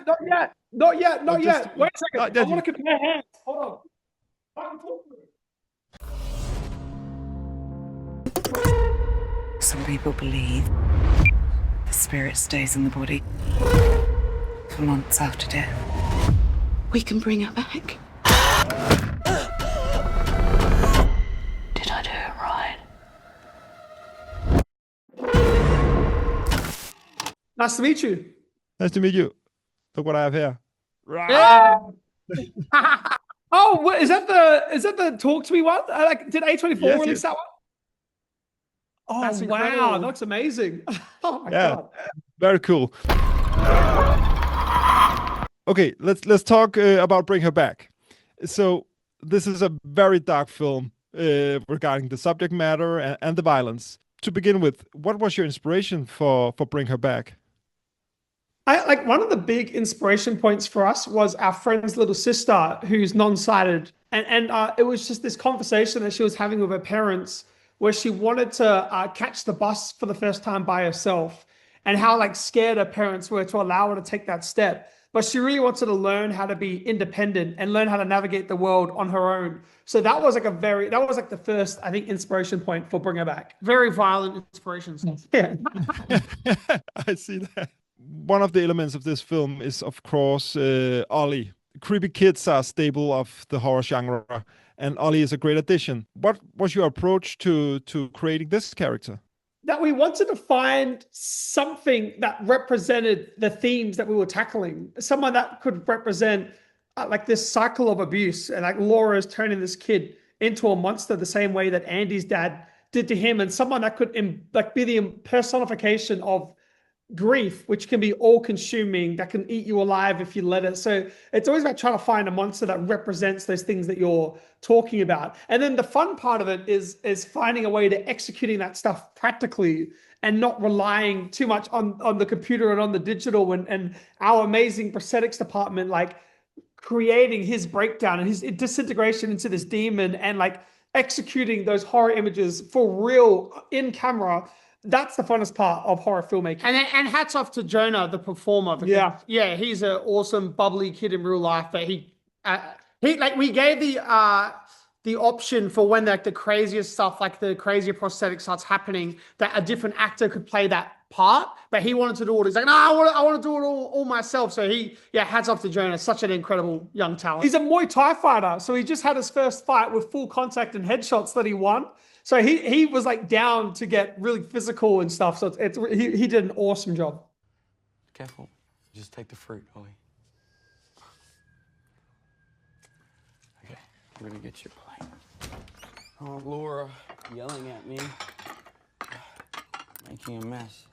Not yet. Not yet. Or Not just yet. Wait a not second. I that want you. to compare hands. Hold on. I can talk to you. Some people believe the spirit stays in the body for months after death. We can bring her back. Did I do it right? Nice to meet you. Nice to meet you. Look what I have here. Yeah. Oh, what, is that the Talk to Me one? Like, did A24 Yes, release yes. that one? Oh, That's wow. incredible. That looks amazing. Oh my Yeah, God. very cool. Okay, let's talk about Bring Her Back. So this is a very dark film regarding the subject matter and the violence. To begin with, what was your inspiration for Bring Her Back? I like one of the big inspiration points for us was our friend's little sister who's non-sighted, and it was just this conversation that she was having with her parents where she wanted to catch the bus for the first time by herself, and how like scared her parents were to allow her to take that step. But she really wanted to learn how to be independent and learn how to navigate the world on her own. So that was like the first, I think, inspiration point for Bring Her Back. Very violent inspirations. Yeah. I see that. One of the elements of this film is, of course, Ollie. Creepy kids are a staple of the horror genre, and Ollie is a great addition. What was your approach to creating this character? That we wanted to find something that represented the themes that we were tackling. Someone that could represent like this cycle of abuse, and like Laura is turning this kid into a monster the same way that Andy's dad did to him, and someone that could like be the personification of grief, which can be all consuming, that can eat you alive if you let it. So it's always about trying to find a monster that represents those things that you're talking about. And then the fun part of it is finding a way to executing that stuff practically and not relying too much on the computer and on the digital, and our amazing prosthetics department, like creating his breakdown and his disintegration into this demon, and like executing those horror images for real in camera. That's the funnest part of horror filmmaking. And hats off to Jonah, the performer. Because, yeah, he's an awesome, bubbly kid in real life. But he like we gave the option for when like the craziest stuff, like the crazier prosthetic starts happening, that a different actor could play that part. But he wanted to do it. He's like, no, I want to do it all myself. So hats off to Jonah, such an incredible young talent. He's a Muay Thai fighter, so he just had his first fight with full contact and headshots that he won. So he was like down to get really physical and stuff. So he did an awesome job. Careful. Just take the fruit, Ollie. Okay, I'm gonna get your plate. Oh, Laura, yelling at me. Making a mess.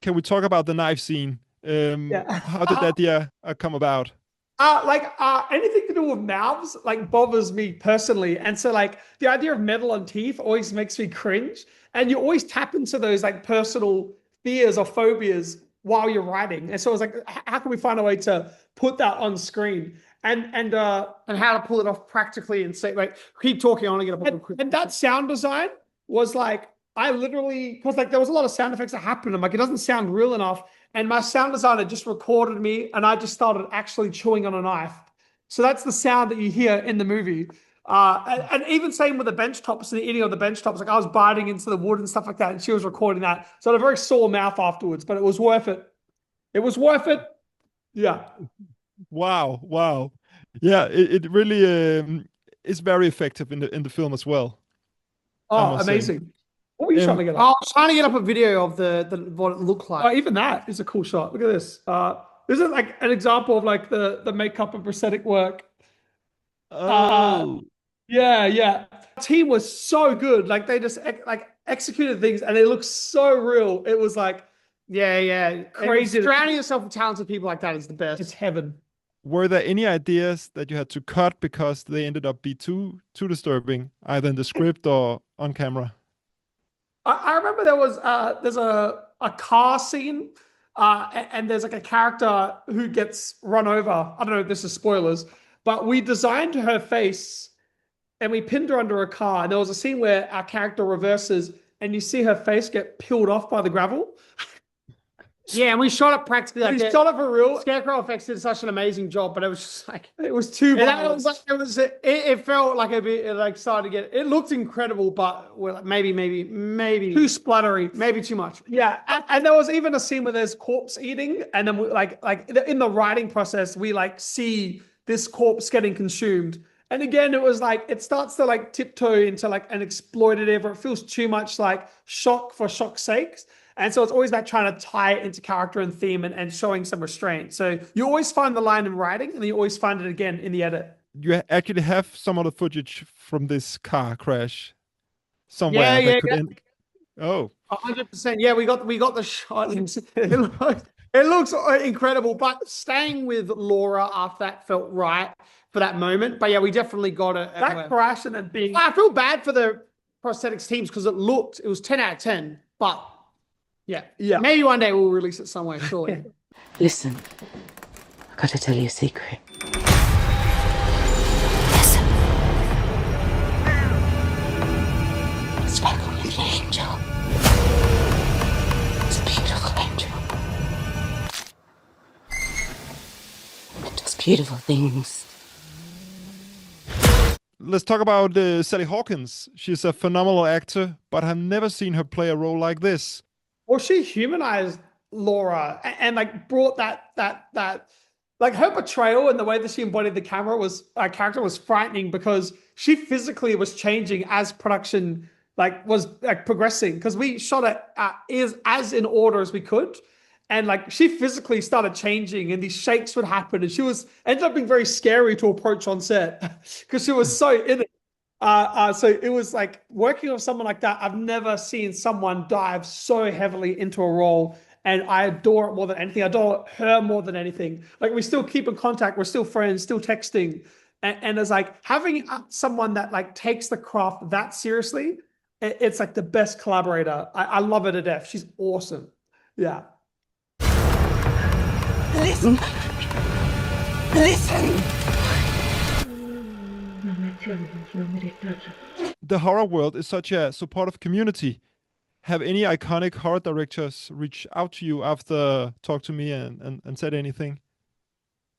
Can we talk about the knife scene? How did that idea come about? Anything to do with mouths like bothers me personally, and so like the idea of metal and teeth always makes me cringe. And you always tap into those like personal fears or phobias while you're writing. And so I was like, how can we find a way to put that on screen and how to pull it off practically and say like keep talking. I want to get a quick. And that sound design was like, I literally, because like there was a lot of sound effects that happened. I'm like, it doesn't sound real enough. And my sound designer just recorded me, and I just started actually chewing on a knife. So that's the sound that you hear in the movie. And even same with the bench tops and the eating of the bench tops, like I was biting into the wood and stuff like that, and she was recording that. So I had a very sore mouth afterwards, but it was worth it. It was worth it. Yeah. Wow. Yeah, it really is very effective in the film as well. Oh, amazing. What were you trying to get up? I was trying to get up a video of the what it looked like. Oh, even that is a cool shot. Look at this. This is like an example of like the makeup and prosthetic work. Oh. Yeah. The team was so good. Like they just like executed things, and it looks so real. It was like, yeah, crazy. Surrounding yourself with talented people like that is the best. It's heaven. Were there any ideas that you had to cut because they ended up being too disturbing, either in the script or on camera? I remember there's a car scene, and there's like a character who gets run over. I don't know if this is spoilers, but we designed her face and we pinned her under a car. And there was a scene where our character reverses and you see her face get peeled off by the gravel. Yeah, and we shot it practically like We that. shot it for real. Scarecrow effects did such an amazing job, but it was just like It was too violent. it felt like a bit like started to get. It looked incredible, but well, maybe Too spluttery. maybe too much. Yeah, and there was even a scene where there's corpse eating, and then we, like in the writing process, we like see this corpse getting consumed. And again, it was like it starts to like tiptoe into like an exploitative, or it feels too much like shock for shock's sake. And so it's always about trying to tie it into character and theme and showing some restraint. So you always find the line in writing, and you always find it again in the edit. You actually have some of the footage from this car crash somewhere that could end. Oh, 100%. Yeah, we got the shot. It looks incredible, but staying with Laura after that felt right for that moment. But yeah, we definitely got it. That crash and then being. I feel bad for the prosthetics teams because it was 10 out of 10. But yeah, maybe one day we'll release it somewhere, surely. Listen, I gotta tell you a secret. It's like a little angel. It's a beautiful angel. It does beautiful things. let's talk about Sally Hawkins. She's a phenomenal actor, but I've never seen her play a role like this. Well, she humanized Laura and like brought that like her portrayal and the way that she embodied the character was frightening because she physically was changing as production was progressing, because we shot it as in order as we could. And like she physically started changing and these shakes would happen, and ended up being very scary to approach on set because she was so in it. So it was like working with someone like that. I've never seen someone dive so heavily into a role, and I adore it more than anything. I adore her more than anything. Like we still keep in contact. We're still friends, still texting. And it's like having someone that like takes the craft that seriously. It's like the best collaborator. I love her to death. She's awesome. Yeah. Listen. Listen. The horror world is such a supportive community. Have any iconic horror directors reached out to you after Talk to Me and said anything?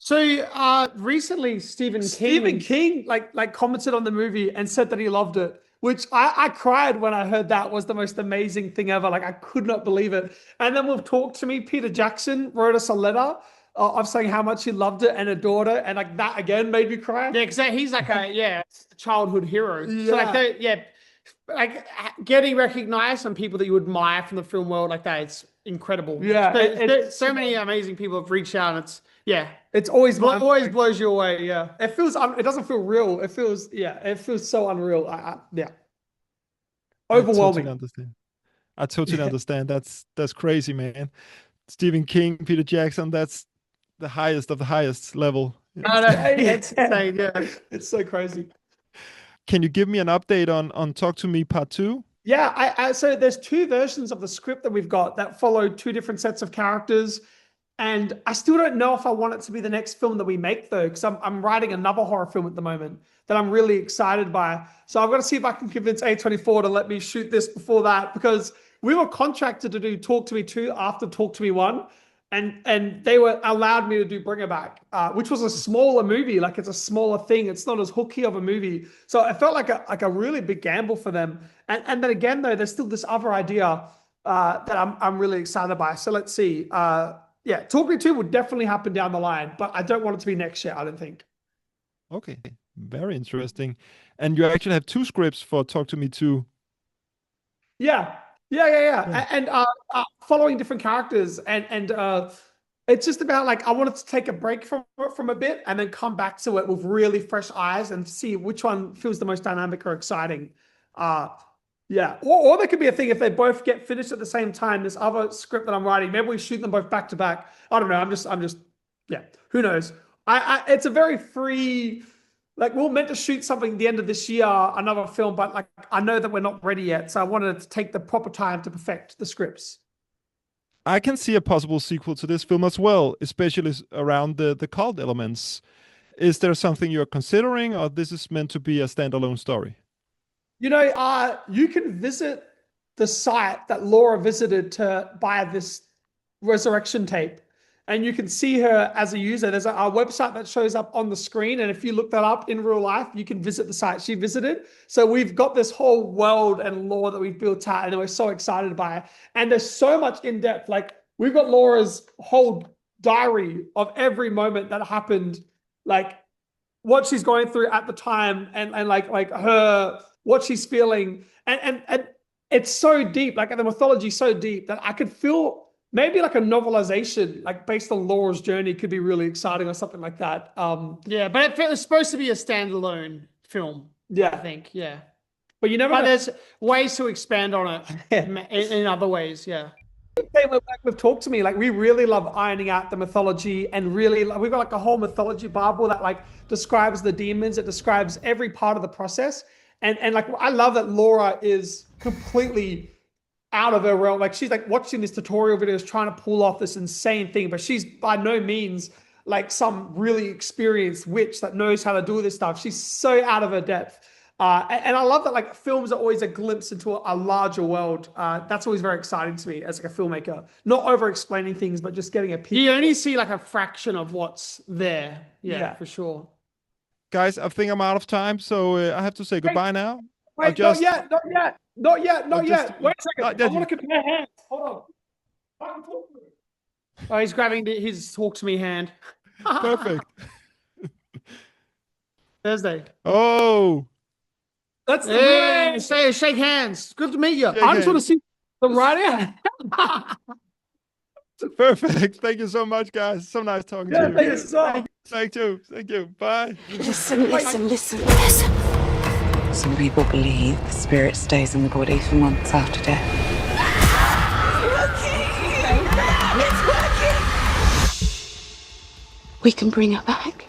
So recently Stephen King like commented on the movie and said that he loved it, which I cried when I heard. That was the most amazing thing ever. Like I could not believe it. And then with Talk to Me, Peter Jackson wrote us a letter of saying how much he loved it and adored it, and like that again made me cry. Yeah, because he's like a childhood hero. Yeah. So like getting recognized from people that you admire from the film world like that, it's incredible. Yeah, so many amazing people have reached out, and it's always blows you away. Yeah, it doesn't feel real. It feels so unreal. Overwhelming. I totally understand. That's crazy, man. Stephen King, Peter Jackson, that's the highest of the highest level. It's insane. Yeah, it's so crazy. Can you give me an update on Talk to Me Part 2? Yeah, so there's two versions of the script that we've got that follow two different sets of characters. And I still don't know if I want it to be the next film that we make, though, because I'm writing another horror film at the moment that I'm really excited by. So I've got to see if I can convince A24 to let me shoot this before that, because we were contracted to do Talk to Me 2 after Talk to Me 1. And they allowed me to do Bring Her Back, which was a smaller movie. Like it's a smaller thing. It's not as hooky of a movie. So it felt like a really big gamble for them. And then again, though, there's still this other idea that I'm really excited by. So let's see. Talk to Me 2 would definitely happen down the line, but I don't want it to be next year, I don't think. Okay, very interesting. And you actually have two scripts for Talk to Me 2. Yeah. And following different characters, and it's just about like I wanted to take a break from a bit and then come back to it with really fresh eyes and see which one feels the most dynamic or exciting. Or there could be a thing if they both get finished at the same time. This other script that I'm writing, maybe we shoot them both back to back. I don't know. I'm just who knows? It's a very free. Like we're meant to shoot something at the end of this year, another film, but like I know that we're not ready yet, so I wanted to take the proper time to perfect the scripts. I can see a possible sequel to this film as well, especially around the cult elements. Is there something you're considering, or this is meant to be a standalone story? You know, you can visit the site that Laura visited to buy this resurrection tape. And you can see her as a user. There's a website that shows up on the screen. And if you look that up in real life, you can visit the site she visited. So we've got this whole world and lore that we've built out, and we're so excited by it. And there's so much in depth. Like, we've got Laura's whole diary of every moment that happened, like what she's going through at the time, and like her, what she's feeling. And it's so deep, like the mythology so deep that I could feel maybe like a novelization, like based on Laura's journey, could be really exciting or something like that. Yeah, but it was supposed to be a standalone film. Yeah, I think. Yeah, but you never. But there's ways to expand on it in other ways. Yeah. We've talked to me, like we really love ironing out the mythology, and really we've got like a whole mythology Bible that like describes the demons. It describes every part of the process, and like I love that Laura is completely out of her realm. Like she's like watching these tutorial videos trying to pull off this insane thing, but she's by no means like some really experienced witch that knows how to do this stuff. She's so out of her depth. And I love that like films are always a glimpse into a larger world. That's always very exciting to me as like a filmmaker. Not over explaining things, but just getting a peek. You only see like a fraction of what's there. Yeah. For sure. Guys, I think I'm out of time, so I have to say goodbye now. Wait, not yet. Wait a second. I want to compare hands. Hold on. Oh, he's grabbing his talk to me hand. Perfect. Thursday. Oh. That's shake hands. Good to meet you. Shake I just want to see the right out. Perfect. Thank you so much, guys. So nice talking to you. Thank you so. Thank you. Bye. Listen. Some people believe the spirit stays in the body for months after death. It's working! We can bring her back.